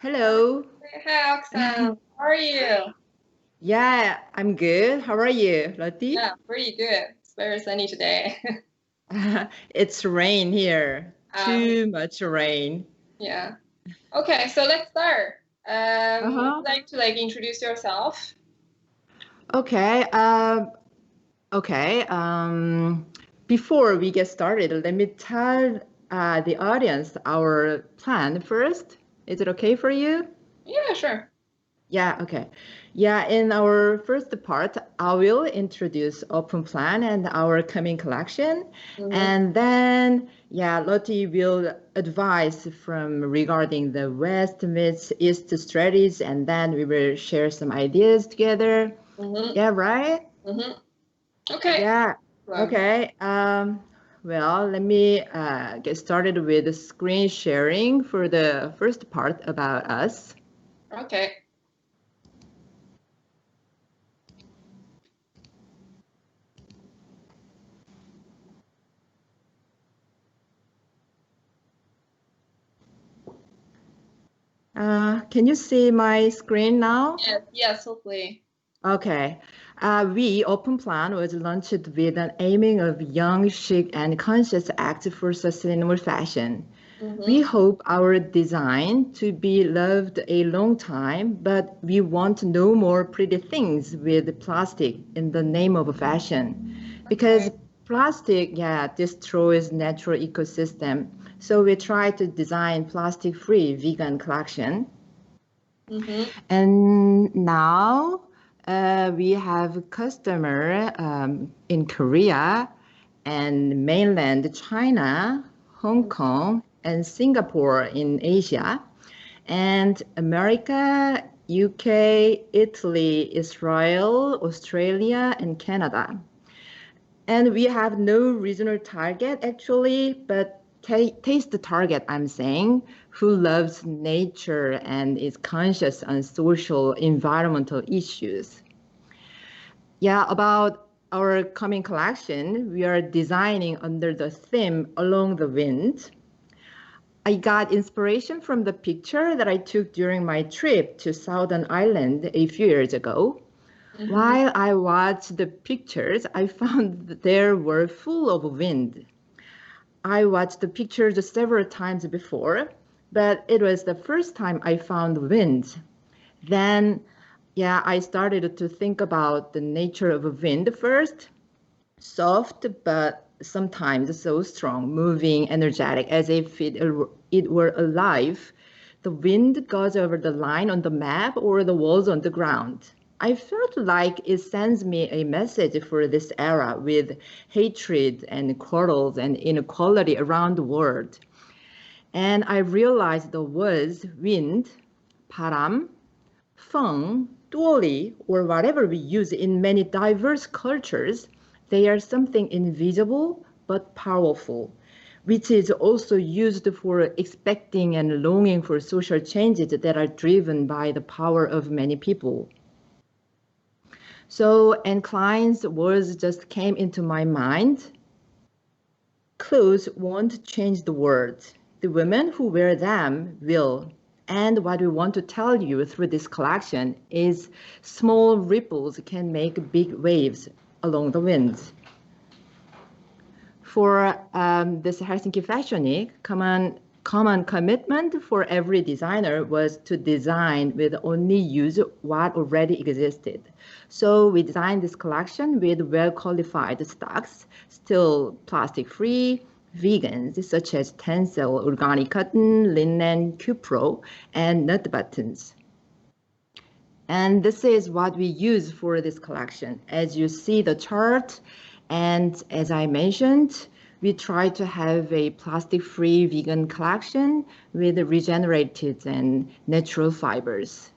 Hello. Hi, Oxana. How are you? Yeah, I'm good. How are you, Lottie? Yeah, pretty good. It's very sunny today. It's rain here. Um, Too much rain. yeah. Okay, so let's start. Would you Uh-huh. like to introduce yourself? Okay. Okay. Before we get started, let me tell the audience our plan first. Is it okay for you? Yeah, sure. Yeah, okay. Yeah, in our first part, I will introduce OpenPlan and our coming collection. Mm-hmm. And then, yeah, Lottie will advise from regarding the West meets East strategies, and then we will share some ideas together. Mm-hmm. Yeah, right? Mm-hmm. Okay. Yeah, Um, okay. Well, let me get started with the screen sharing for the first part about us. okay. Can you see my screen now? Yes, yes, hopefully. Okay. OpenPlan was launched with an aiming of young, chic, and conscious act for sustainable fashion. We Mm-hmm. hope our design to be loved a long time, but we want no more pretty things with plastic in the name of fashion. Because Okay. plastic, yeah, destroys natural ecosystem. So we try to design plastic-free vegan collection. Mm-hmm. And now we have customer in Korea and mainland China, Hong Kong, and Singapore in Asia, and America, UK, Italy, Israel, Australia, and Canada. And we have no regional target actually, but taste the target, I'm saying, who loves nature and is conscious on social environmental issues. Yeah, about our coming collection, we are designing under the theme Along the Wind. I got inspiration from the picture that I took during my trip to Southern Ireland a few years ago. Mm-hmm. While I watched the pictures, I found that they were full of wind. I watched the pictures several times before, but it was the first time I found wind. Then, yeah, I started to think about the nature of wind first. Soft, but sometimes so strong, moving, energetic, as if it were alive. The wind goes over the line on the map or the walls on the ground. I felt like it sends me a message for this era with hatred and quarrels and inequality around the world. And I realized the words wind, 바람, Feng, duoli, or whatever we use in many diverse cultures, they are something invisible but powerful, which is also used for expecting and longing for social changes that are driven by the power of many people. So, and Klein's words just came into my mind. Clothes won't change the world. The women who wear them will. And what we want to tell you through this collection is small ripples can make big waves along the winds. For this Helsinki Fashion Week, common commitment for every designer was to design with only use what already existed. So we designed this collection with well-qualified stocks, still plastic-free, vegans such as Tencel, organic cotton, linen, Cupro, and nut buttons. And this is what we use for this collection. As you see the chart, and as I mentioned, we try to have a plastic-free vegan collection with regenerated and natural fibers.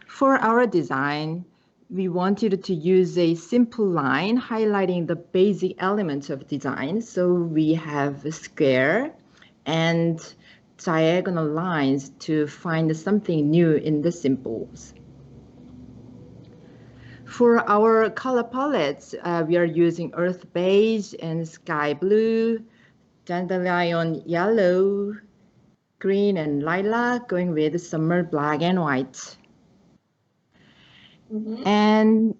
For our design, we wanted to use a simple line highlighting the basic elements of design. So we have a square and diagonal lines to find something new in the symbols. For our color palettes, we are using earth beige and sky blue, dandelion yellow, green and lilac, going with summer black and white. And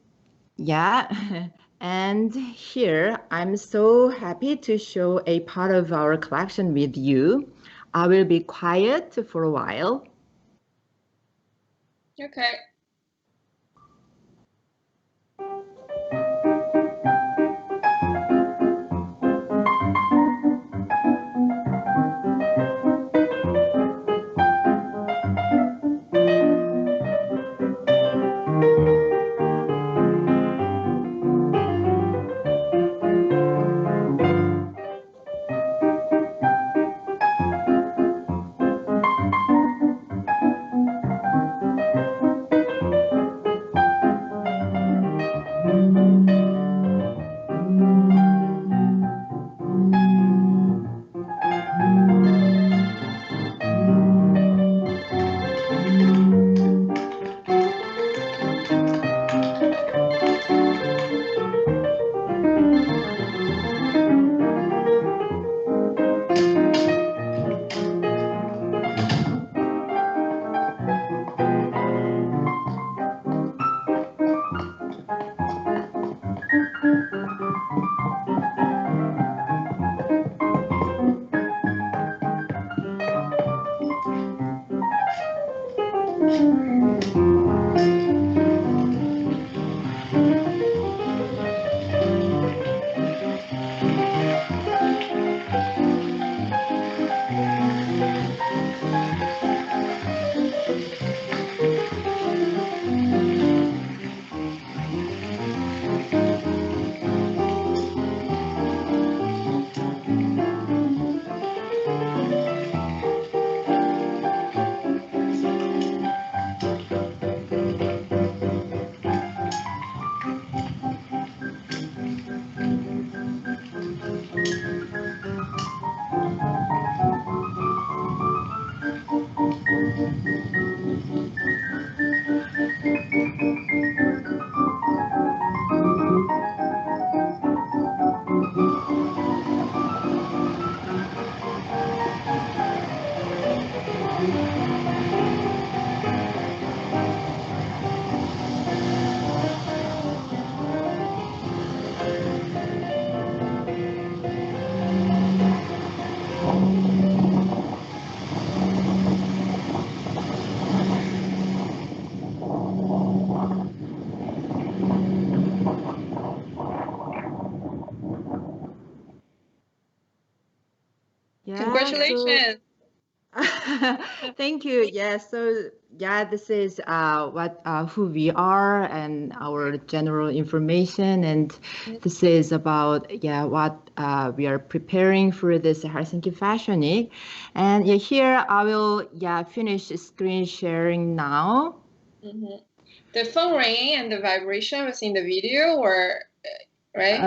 yeah, and here I'm so happy to show a part of our collection with you. I will be quiet for a while. Okay. Yeah, Congratulations. thank you. Yeah, so yeah, this is who we are and our general information, and this is about what we are preparing for this Helsinki Fashion Week. And yeah, here I will finish screen sharing now. The phone ringing and the vibration was in the video, or right?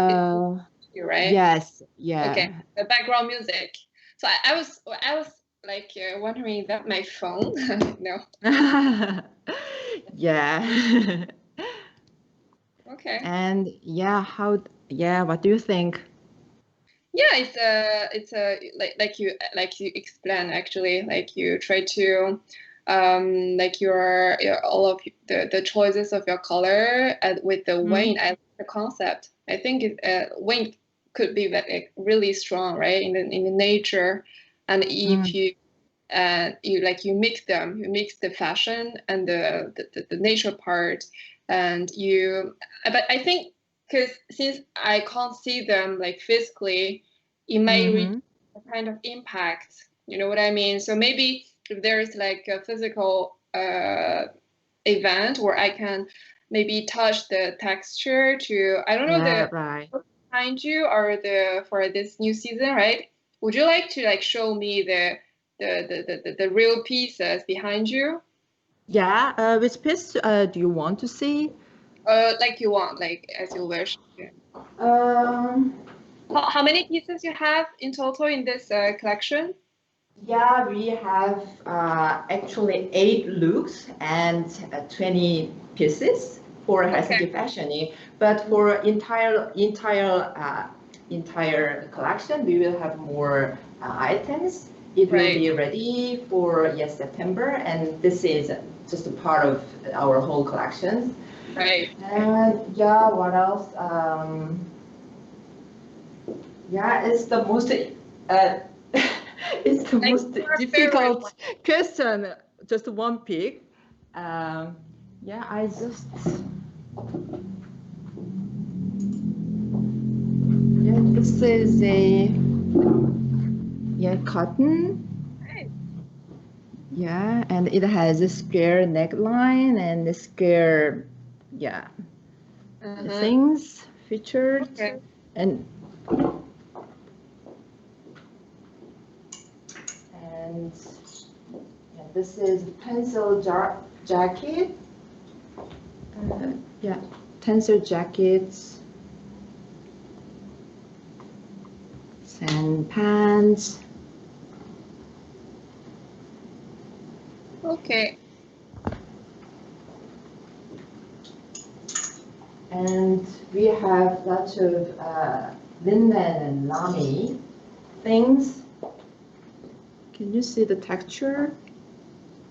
You're right. Yes. Yeah. Okay. The background music. So I was like wondering that my phone. No. Yeah. Okay. And what do you think? Yeah, it's like you explained, actually, like you try to like your all of the choices of your color with the wind as the concept. I think wind could be like really strong, right, in the nature, and if you mix them, you mix the fashion and the nature part, and but I think, because since I can't see them like physically, it may reach a kind of impact, you know what I mean? So maybe if there's like a physical event where I can maybe touch the texture to, I don't know, right. behind you, or for this new season, right? Would you like to like show me the real pieces behind you? Yeah, which piece do you want to see? Like you want, like as you wish. How many pieces you have in total in this collection? Yeah, we have actually 8 looks and 20 pieces for Helsinki Fashion Week. But for entire collection, we will have more items. it will Right. be ready for September, and this is just a part of our whole collections. Right. And yeah, what else? Yeah, it's the most it's the Like most your favorite one. difficult question. Just one pick. Yeah, I just yeah. This is a cotton. Right. Yeah, and it has a square neckline and a square things featured, Okay. and yeah, this is pencil jacket. Yeah, pencil jackets and pants. Okay. And we have lots of linen and lami things. Can you see the texture?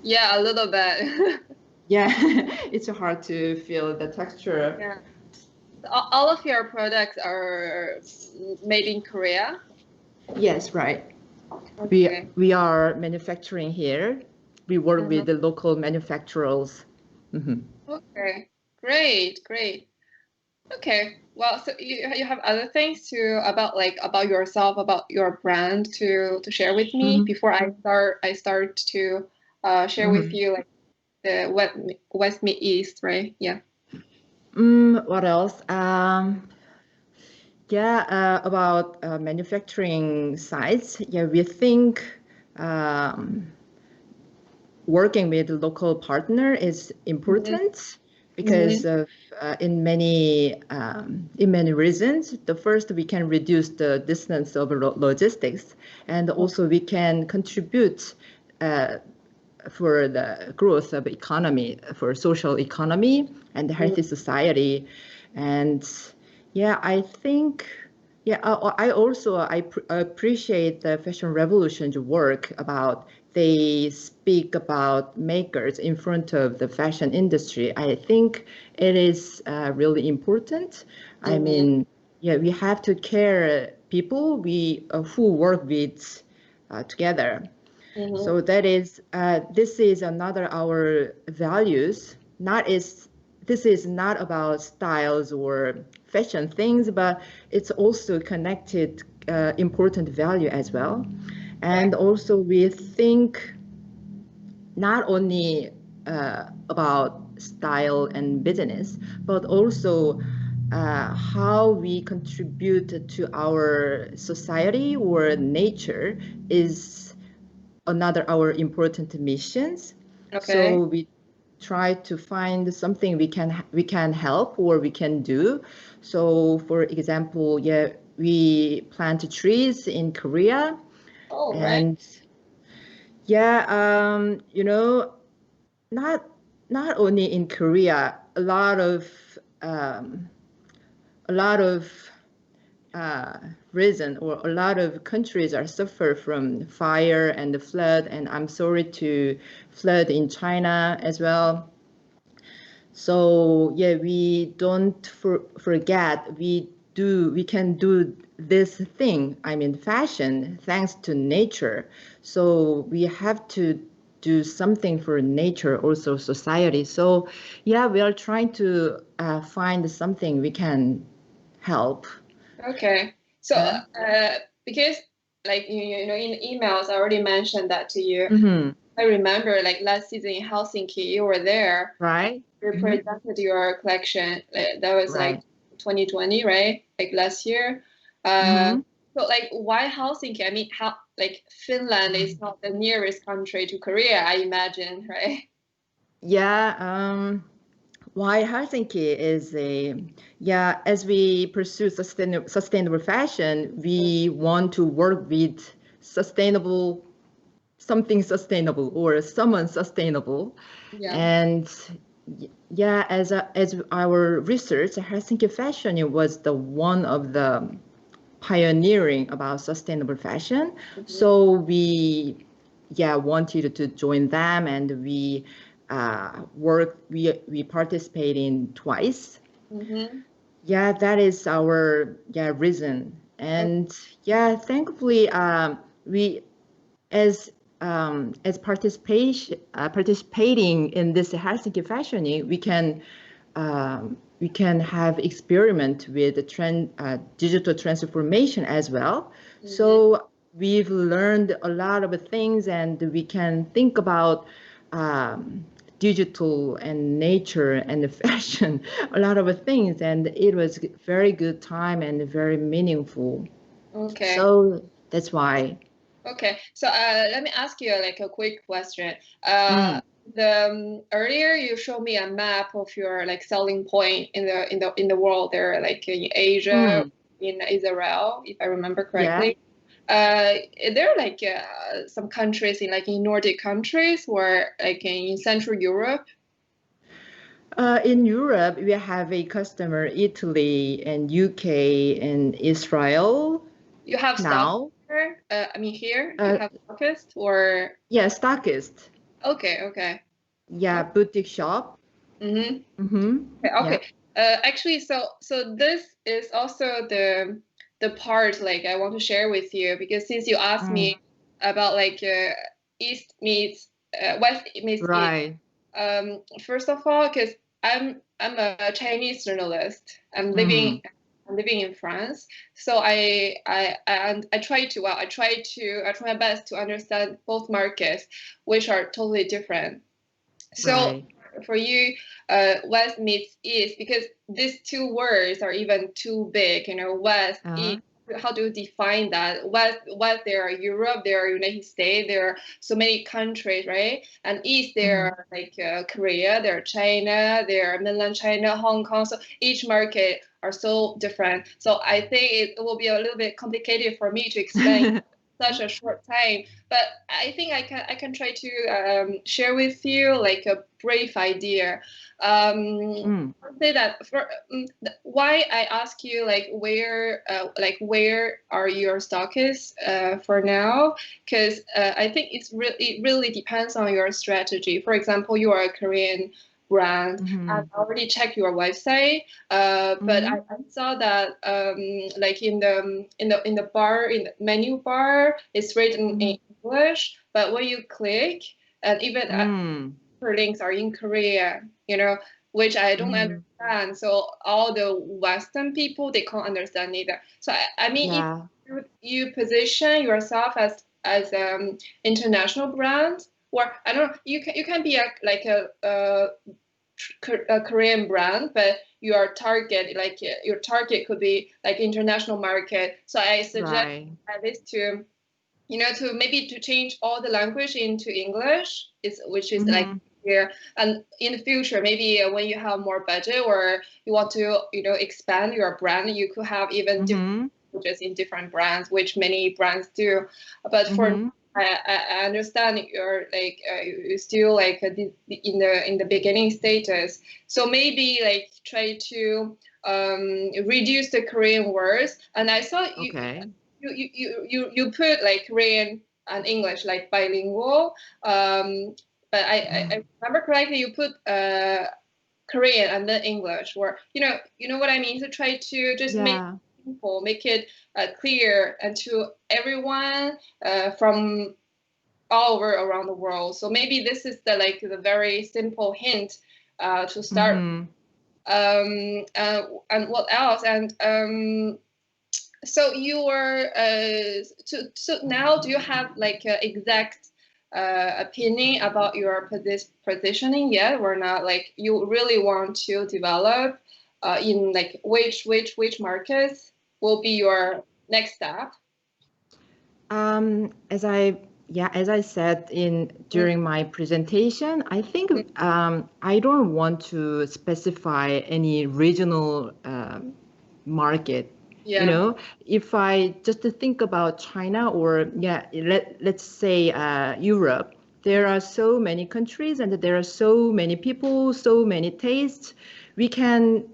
Yeah, a little bit. Yeah, it's hard to feel the texture. Yeah. All of your products are made in Korea? Yes, right. Okay. We are manufacturing here. We work with the local manufacturers. Okay. Great, great. Okay. Well, so you have other things to about yourself, about your brand to share with me before I start to share with you like the West Mid East, right? Yeah. What else? Yeah, about manufacturing sites. Yeah, we think working with local partner is important because of in many reasons. The first, we can reduce the distance of logistics, and also we can contribute for the growth of economy, for social economy and healthy society. And yeah, I think, yeah, I also appreciate the Fashion Revolution's work about they speak about makers in front of the fashion industry. I think it is really important. I mean, yeah, we have to care people we who work with together. So that is this is another our values. This is not about styles or fashion things, but it's also connected important value as well. And also we think not only about style and business, but also how we contribute to our society or nature is another our important missions. Okay. So we try to find something we can help or we can do. So for example, yeah, we plant trees in Korea, Oh, right. and yeah, not not only in Korea, um, a lot of reason or a lot of countries are suffer from fire and the flood, and I'm sorry to flood in China as well. So yeah, we don't forget we can do this thing. I mean, fashion thanks to nature. So we have to do something for nature, also society. So yeah, we are trying to find something we can help. Okay. So, Yeah. because like you know in emails, I already mentioned that to you. Mm-hmm. I remember like last season in Helsinki, you were there. Right. You Mm-hmm. presented your collection. That was like Right. 2020, right? Like last year. Uh, Mm-hmm. so like why Helsinki? I mean, how like Finland is not the nearest country to Korea, I imagine, right? Yeah. Why Helsinki is as we pursue sustainable fashion, we want to work with sustainable, something sustainable or someone sustainable. Yeah. And yeah, as our research, Helsinki fashion was the one of the pioneering about sustainable fashion. So we wanted to join them, and we we participate in twice. Yeah, that is our reason. And thankfully we as participating in this Helsinki Fashion Week, we can have experiment with the digital transformation as well. So we've learned a lot of things, and we can think about digital and nature and the fashion, a lot of things, and it was very good time and very meaningful. Okay. So that's why. Okay, so let me ask you like a quick question. Earlier you showed me a map of your like selling point in the world there, like in Asia, in Israel, if I remember correctly. There are like some countries in Nordic countries or like in Central Europe? In Europe, we have a customer, Italy and UK and Israel. You have now. Here? I mean, here you have stockist or? Yeah, stockist. Okay. Yeah, boutique shop. Okay. Actually, so this is also the part like I want to share with you, because since you asked me about like East meets West meets right. East. First of all, because I'm a Chinese journalist. I'm living in France, so I try my best to understand both markets, which are totally different. So for you, West meets East, because these two words are even too big, West, East. How do you define that? West, there are Europe, there are United States, there are so many countries, right? And East, there are like Korea, there are China, there are mainland China, Hong Kong. So each market are so different. So I think it will be a little bit complicated for me to explain such a short time, but I think I can try to share with you like a brief idea. Say that why I ask you like where are your stockists for now? Because I think it really depends on your strategy. For example, you are a Korean brand. I've already checked your website, but I saw that like in the bar, in the menu bar, it's written in English, but when you click, and even links are in Korean, which I don't understand. So all the Western people, they can't understand either. So I mean, if you position yourself as international brand, or I don't know, you can be a Korean brand, but your target could be like international market. So I suggest at least to maybe to change all the language into English, which is like here. And in the future, maybe when you have more budget or you want to expand your brand, you could have even different languages in different brands, which many brands do. But for I understand you're like you're still like in the beginning status, so maybe like try to reduce the Korean words. And I saw you put like Korean and English like bilingual, but I remember correctly you put Korean and then English, or you know what I mean. So try to just make it clear and to everyone from all over around the world. So maybe this is the very simple hint to start. And what else? And so you were so now do you have like an exact opinion about your positioning yet, or not? Like you really want to develop in like which markets will be your next step? As I said during my presentation, I think I don't want to specify any regional market. If I just think about China or let's say Europe, there are so many countries and there are so many people, so many tastes. We can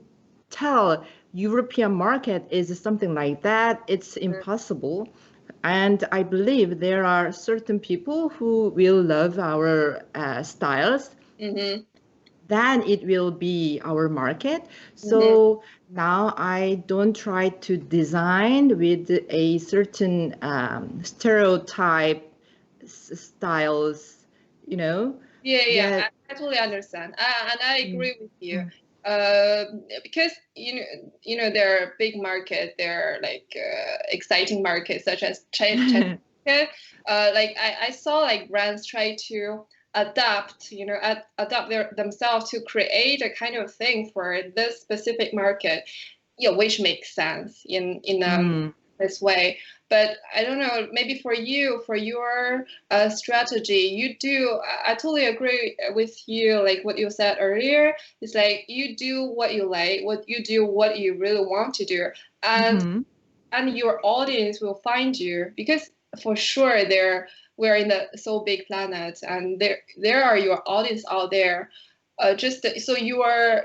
tell European market is something like that. It's impossible. And I believe there are certain people who will love our styles. Mm-hmm. Then it will be our market. Mm-hmm. So now I don't try to design with a certain stereotype styles, you know. Yeah, yeah, Yeah. I totally understand, and I agree with you. Mm. Because there are big markets, there are like exciting markets such as China. Like I saw like brands try to adapt, adapt themselves to create a kind of thing for this specific market, yeah, which makes sense in Mm. this way. But I don't know, maybe for you, for your strategy, you do. I totally agree with you. Like what you said earlier, it's like you do what you like, what you do, what you really want to do, and Mm-hmm. and your audience will find you because for sure we're in the so big planet and there are your audience out there. Just so you are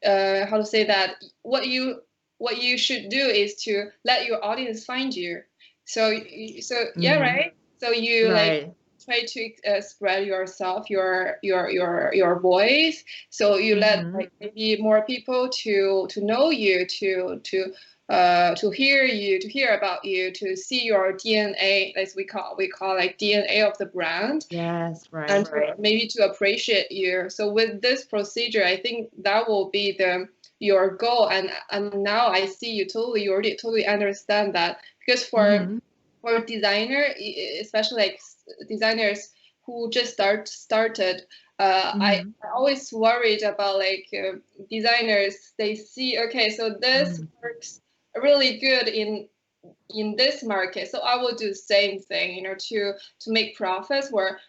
how to say that what you should do is to let your audience find you. So yeah, Mm. right. So you like Right. try to spread yourself, your voice. So you let Mm-hmm. like maybe more people to know you, to hear you, to hear about you, to see your DNA, as we call like DNA of the brand, Yes, right. and maybe to appreciate you. So with this procedure, I think that will be the your goal. And now I see you already totally understand that because Mm-hmm. for designer, especially like designers who just started, Mm-hmm. I always worried about like designers. They see, okay, so this Mm. works really good in this market, so I will do the same thing, to make profits. Where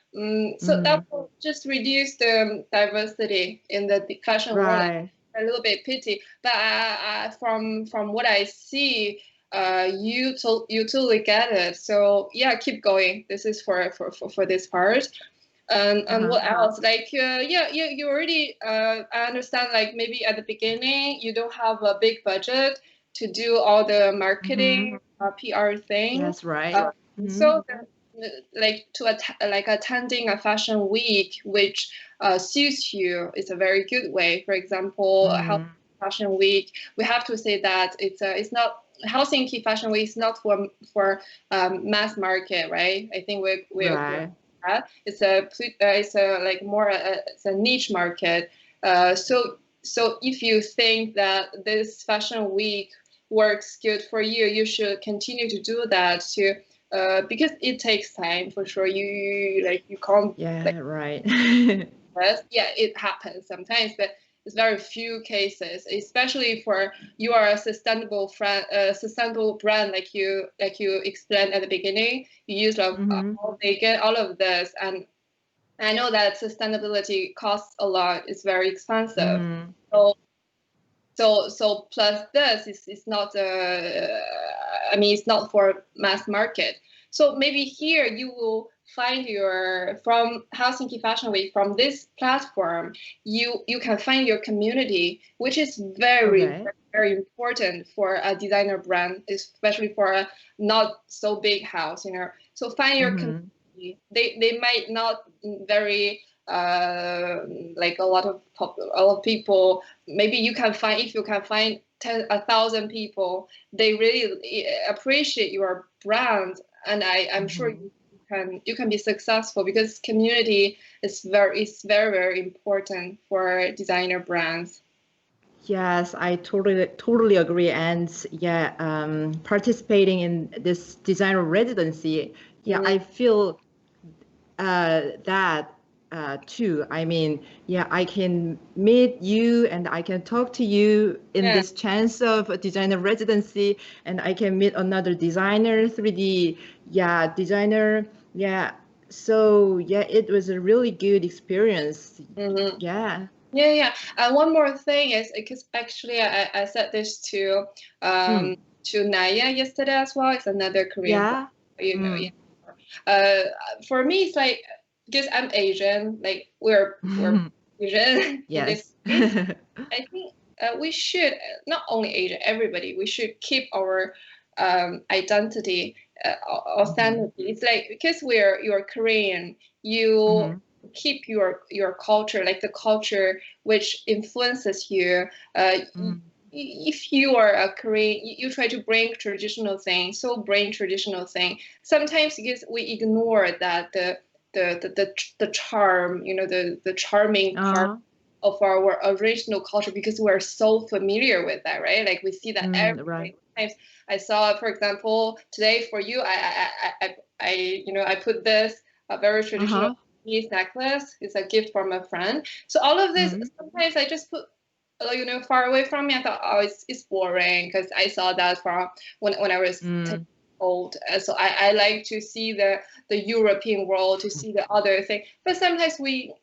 so that Mm. will just reduce the diversity in the fashion world. Right. A little bit pity, but from what I see, you totally get it. So yeah, keep going. This is for this part. And Uh-huh. what else? Like yeah, you already I understand. Like maybe at the beginning you don't have a big budget to do all the Mm-hmm. marketing PR thing. Yes, right. Uh, Mm-hmm. so like like attending a fashion week which suits you is a very good way. For example, how Mm. fashion week, we have to say that it's not Helsinki Fashion Week is not for mass market, right? I think we agree Right. that. It's a like more it's a niche market. So if you think that this fashion week works good for you, you should continue to do that to because it takes time for sure. You can't like Yeah, right. yes, yeah, it happens sometimes, but it's very few cases, especially for you are a sustainable brand, like you explained at the beginning. You use Mm-hmm. all vegan, all of this, and I know that sustainability costs a lot. It's very expensive. Mm. So so plus this is not I mean it's not for mass market. So maybe here you will find your from Helsinki Fashion Week, from this platform, you can find your community, which is very Okay. very, very important for a designer brand, especially for a not so big house. So find your Mm-hmm. community. They might not very like a lot of people. Maybe you can find, if you can find 1,000 people, they really appreciate your brand, and I'm sure Mm-hmm. you can be successful because community is very very important for designer brands. Yes, I totally agree. And yeah, participating in this designer residency, yeah, Mhm. I feel that too. I mean, yeah, I can meet you and I can talk to you in Yeah. this chance of a designer residency, and I can meet another designer, 3D, yeah, designer. Yeah. So yeah, it was a really good experience. Mhm. Yeah. Yeah, yeah. And one more thing is because actually I said this Mm. to Naya yesterday as well. It's another Korean brand, Yeah. yeah. Mm. Uh, for me, it's like because I'm Asian, like we're Asian in this Yes. case. I think we should, not only Asia, everybody, we should keep our identity, authenticity. It's like, because you're Korean, you keep your culture, like the culture which influences you. If you are a Korean, you try to bring traditional things, so bring traditional thing. Sometimes because we ignore that the charm, the charming part of our original culture, because we're so familiar with that, right? Like we see that every time. I saw, for example, today for you, I put this a very traditional necklace. It's a gift from a friend. So all of this, sometimes I just put far away from me. I thought, oh, it's boring, because I saw that from when I was 10 old. So I like to see the European world, to see the other thing. But sometimes we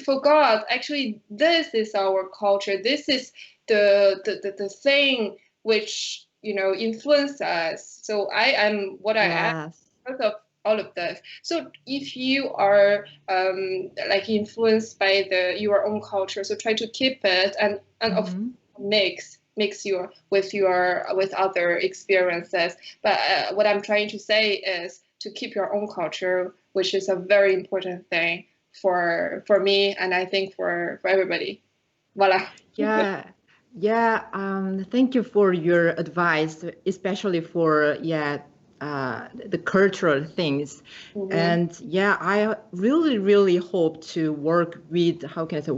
forgot, actually, this is our culture. This is the thing which influence us. So I am what I am because of all of this. So if you are like influenced by your own culture, so try to keep it, and of mix with other experiences. But what I'm trying to say is to keep your own culture, which is a very important thing for me, and I think for everybody. Voila. Yeah, thank you for your advice, especially for the cultural things. And yeah, I really hope to work with, how can I say,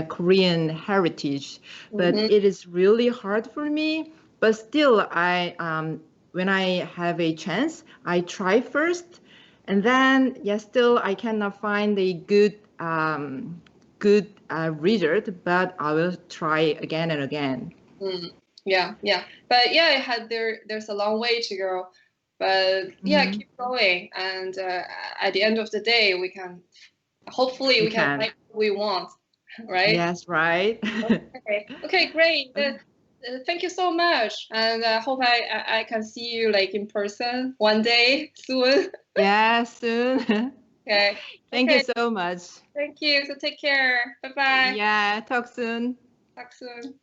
Korean heritage, but it is really hard for me. But still, when I have a chance, I try first, and then still I cannot find a good result, but I will try again and again. Yeah. But yeah, there's a long way to go. But yeah, keep going, and at the end of the day, we can find what we want, right? Yes, right. Okay, great. Thank you so much, and I hope I can see you like in person one day soon. Yeah, soon. Okay. Thank you so much. Thank you. So take care. Bye bye. Yeah, talk soon. Talk soon.